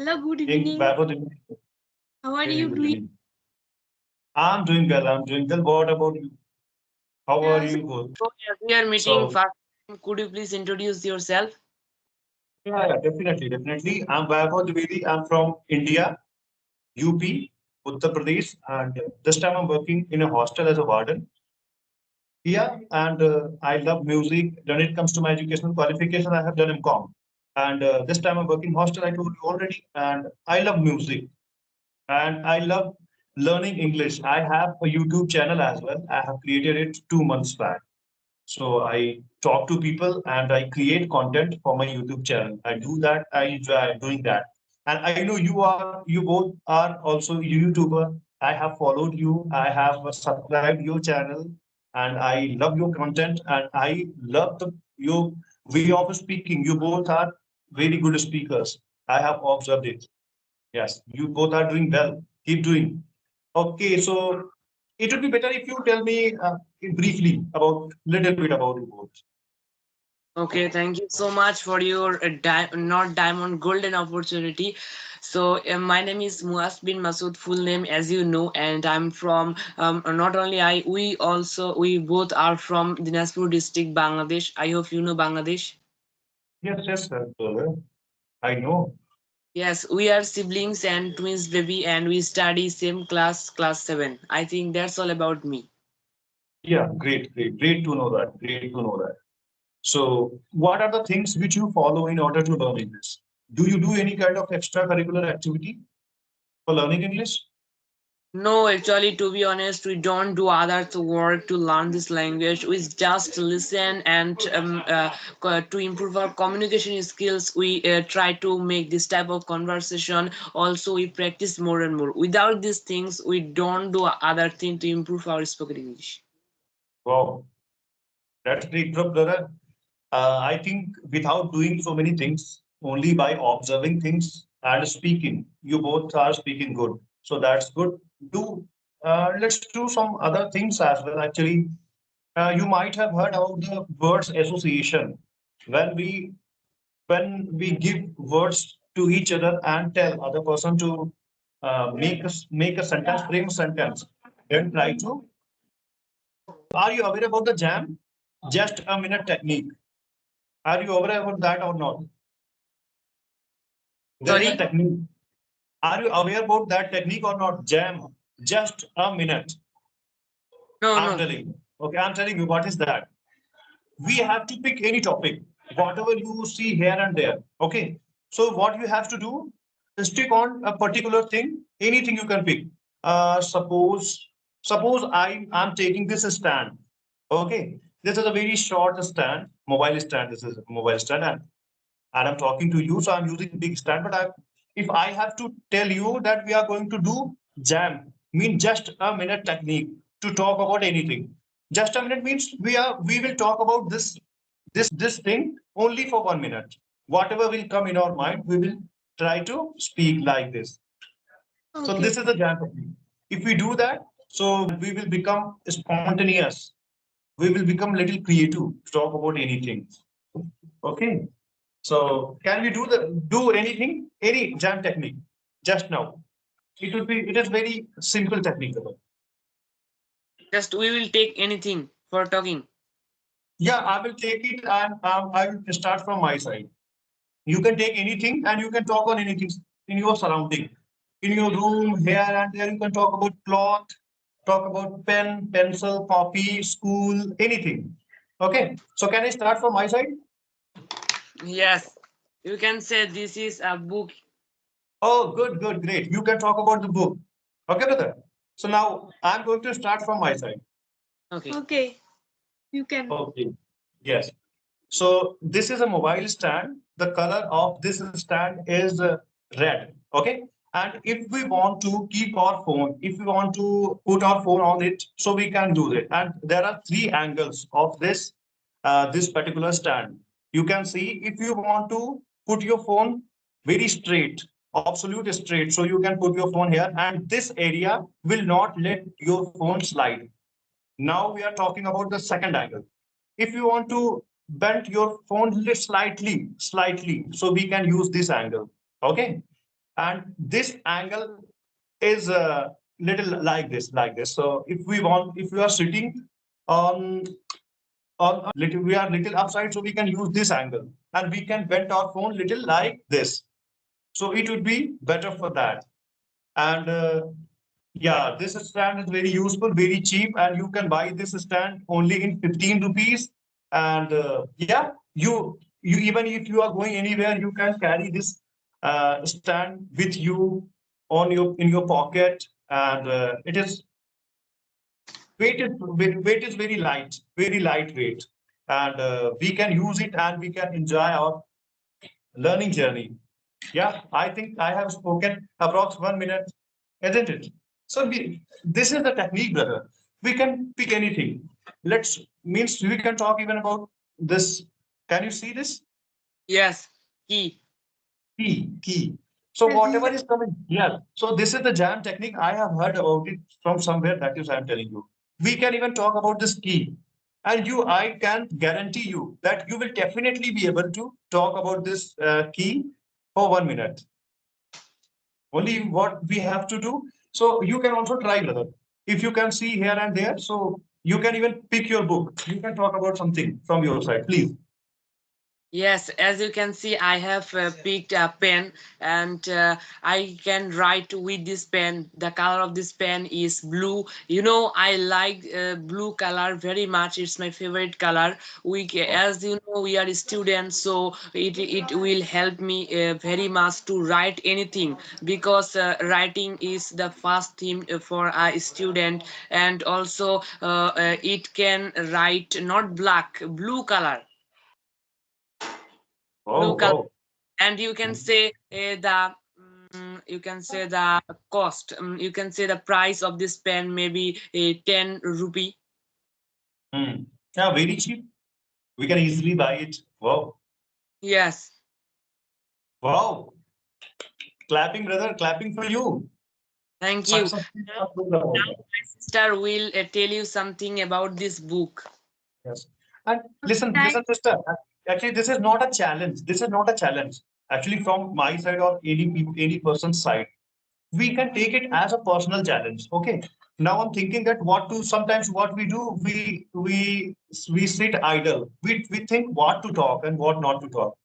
Hello, good Hey, evening. Vaibhav, good evening. How are Very you good doing? evening. I'm doing well. I'm doing well. What about you? How are Yes. you both? So as we are meeting So, first, could you please introduce yourself? yeah, definitely. I'm Vaibhav Dwivedi. I'm from India, UP, Uttar Pradesh, and this time I'm working in a hostel as a warden. Yeah, and I love music. When it comes to my educational qualification, I have done MCOM. And this time I'm working hostel, I told you already. And I love music and I love learning English. I have a YouTube channel as well. I have created it 2 months back. So I talk to people and I create content for my YouTube channel. I do that. I enjoy doing that. And I know you both are also YouTuber. I have followed you. I have subscribed your channel, and I love your content. And I love your way of speaking. You both are very good speakers. I have observed it. Yes, you both are doing well. Keep doing. Okay, so it would be better if you tell me briefly about little bit about you both. Okay, thank you so much for your not diamond golden opportunity. So my name is Muas bin Masood, full name as you know, and I'm from not only I, we both are from Dinajpur district, Bangladesh. I hope you know Bangladesh. Yes, sir. I know. Yes, we are siblings and twins, baby, and we study same class, class 7. I think that's all about me. Yeah, great to know that. Great to know that. So, what are the things which you follow in order to learn English? Do you do any kind of extracurricular activity for learning English? No, actually, to be honest, we don't do other work to learn this language. We just listen and to improve our communication skills, we try to make this type of conversation. Also, we practice more and more. Without these things, we don't do other thing to improve our spoken English. Wow, that's great, brother. I think without doing so many things, only by observing things and speaking, you both are speaking good. So that's good. Do let's do some other things as well. Actually, you might have heard about the words association. When we when we give words to each other and tell other person to make a sentence, frame a sentence, then try to. Are you aware about the jam? Just a minute technique. Are you aware about that or not? There is a Sorry? technique. Are you aware about that technique or not? Jam. Just a minute. No, I'm no. telling you. Okay, I'm telling you what is that. We have to pick any topic, whatever you see here and there. Okay. So what you have to do, stick on a particular thing, anything you can pick. Suppose I'm taking this stand. Okay. This is a very short stand, mobile stand. This is a mobile stand, and I'm talking to you, so I'm using big stand. But if I have to tell you that we are going to do jam, mean just a minute technique to talk about anything. Just a minute means we will talk about this thing only for 1 minute. Whatever will come in our mind, we will try to speak like this. So Okay. this is the jam technique. If we do that, so we will become spontaneous. We will become little creative to talk about anything. Okay. So can we do anything, any jam technique just now? It is very simple technique. Just we will take anything for talking. Yeah, I will take it and I will start from my side. You can take anything and you can talk on anything in your surrounding. In your room, here and there, you can talk about cloth, talk about pen, pencil, copy, school, anything. Okay. So can I start from my side? Yes, you can say this is a book. Oh, good, great. You can talk about the book. Okay, brother. So now I'm going to start from my side. Okay. Okay. You can. Okay. Yes. So this is a mobile stand. The color of this stand is red. Okay. And if we want to keep our phone, if we want to put our phone on it, so we can do that. And there are three angles of this particular stand. You can see if you want to put your phone very straight, absolute straight, so you can put your phone here, and this area will not let your phone slide. Now we are talking about the second angle. If you want to bend your phone slightly, so we can use this angle. Okay. and this angle is a little like this. So if we want, if we are sitting on little, we are little upside, so we can use this angle, and we can bend our phone little like this. So it would be better for that. And yeah, this stand is very useful, very cheap, and you can buy this stand only in 15 rupees. And yeah, you even if you are going anywhere, you can carry this stand with you on your in your pocket, and it is weight is very lightweight, and we can use it and we can enjoy our learning journey. Yeah, I think I have spoken approx 1 minute, isn't it? So this is the technique, brother. We can pick anything. Let's means we can talk even about this. Can you see this? Yes, key. Key. So Yes, this is whatever is coming, yeah. So this is the jam technique. I have heard about it from somewhere. That is, I'm telling you. We can even talk about this key, and I can guarantee you that you will definitely be able to talk about this key for 1 minute. Only what we have to do. So you can also try, brother. If you can see here and there, so you can even pick your book. You can talk about something from your side, please. Yes, as you can see, I have picked a pen and I can write with this pen. The color of this pen is blue. You know, I like blue color very much. It's my favorite color. As you know, we are students, so it will help me very much to write anything because writing is the first thing for a student, and also it can write not black, blue color. Blue Oh, color, wow. and you can say you can say the cost, you can say the price of this pen maybe 10 rupee. Hmm. Yeah, very cheap. We can easily buy it. Wow. Yes, Wow. Clapping, brother. Clapping for you. thank you. Success. Now my sister will tell you something about this book. Yes. And right. listen, sister. Actually, this is not a challenge. This is not a challenge. Actually, from my side or any person's side, we can take it as a personal challenge. Okay. Now I'm thinking that what to sometimes what we do, we sit idle. We think what to talk and what not to talk.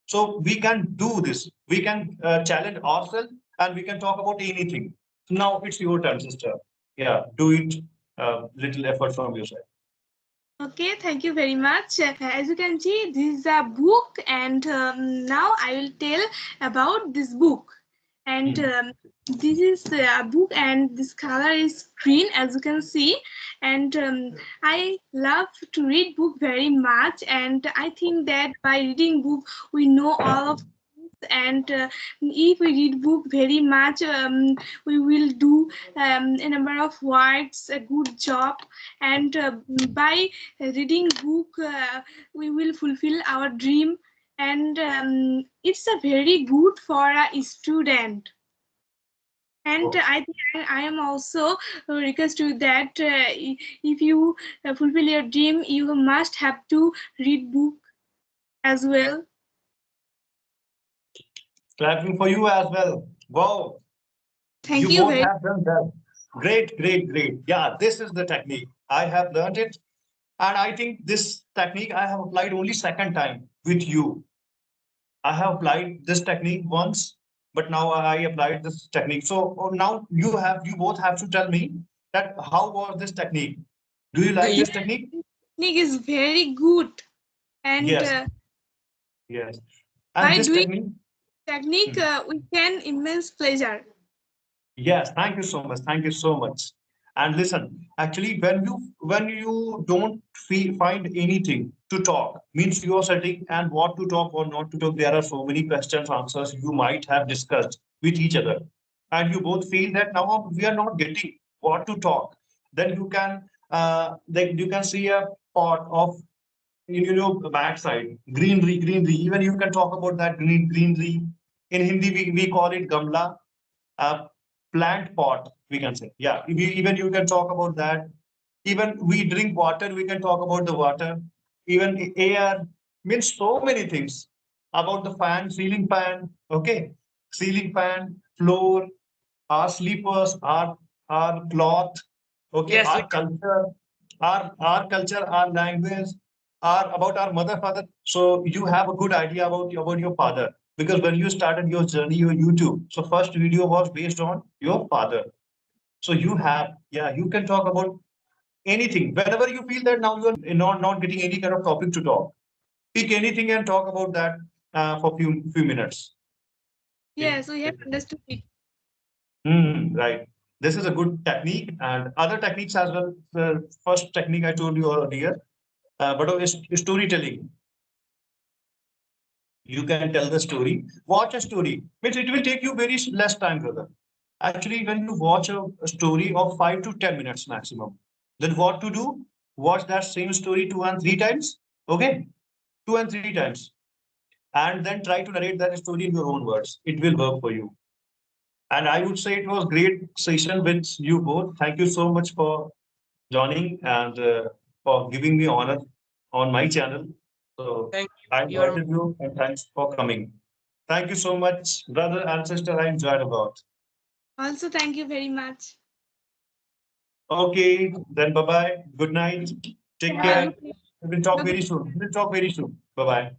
So we can do this. We can challenge ourselves and we can talk about anything. Now it's your turn, sister. Yeah, do it. Little effort from your side. Okay, thank you very much. As you can see, this is a book, and now I will tell about this book. And Hmm. this is a book, and this color is green, as you can see. And I love to read book very much, and I think that by reading book, we know all of and if we read book very much we will do a number of words a good job and by reading book we will fulfill our dream and it's a very good for a student and Oh, I think I am also request you that if you fulfill your dream you must have to read book as well. clapping for you as well. Wow, Thank you you both very have done that. Great. Yeah, this is the technique. I have learned it. And I think this technique I have applied only second time with you. I have applied this technique once, but now I applied this technique. So now you both have to tell me that how was this technique? Do you like much. this technique? Technique is very good and Yes, yes. And by this doing technique, technique hmm, we can immense pleasure. yes, thank you so much. Thank you so much. And listen, actually, when you don't find anything to talk, means you are sitting and what to talk or not to talk. There are so many questions, answers you might have discussed with each other, and you both feel that now we are not getting what to talk. Then you can see a pot of backside greenery. Even you can talk about that greenery. In Hindi, we call it gamla, a plant pot, we can say. Yeah, even you can talk about that. Even we drink water, we can talk about the water. Even air means so many things about the fan, ceiling fan. Okay. ceiling fan, floor, our sleepers, our cloth, okay, Yes, our culture, our language, our about our mother, father. So you have a good idea about your father because when you started your journey, your YouTube, so first video was based on your father. So you have, yeah, you can talk about anything whenever you feel that now you are not getting any kind of topic to talk. Pick anything and talk about that for few minutes. Okay. Yes, we have understood it. Right. This is a good technique and other techniques as well. The first technique I told you earlier, but is storytelling. You can tell the story. Watch a story, which it will take you very less time, brother. Actually, when you watch a story of 5 to 10 minutes maximum, then what to do? Watch that same story 2 and 3 times. Okay, 2 and 3 times, and then try to narrate that story in your own words. It will work for you. And I would say it was great session with you both. Thank you so much for joining and for giving me honor on my channel. So thank I you. You're invited you and thanks for coming. Thank you so much, brother and sister. I enjoyed a lot. Also, thank you very much. Okay, then bye bye. Good night. Take Have a care. good day. We will talk Bye-bye. very soon. We will talk very soon. Bye bye.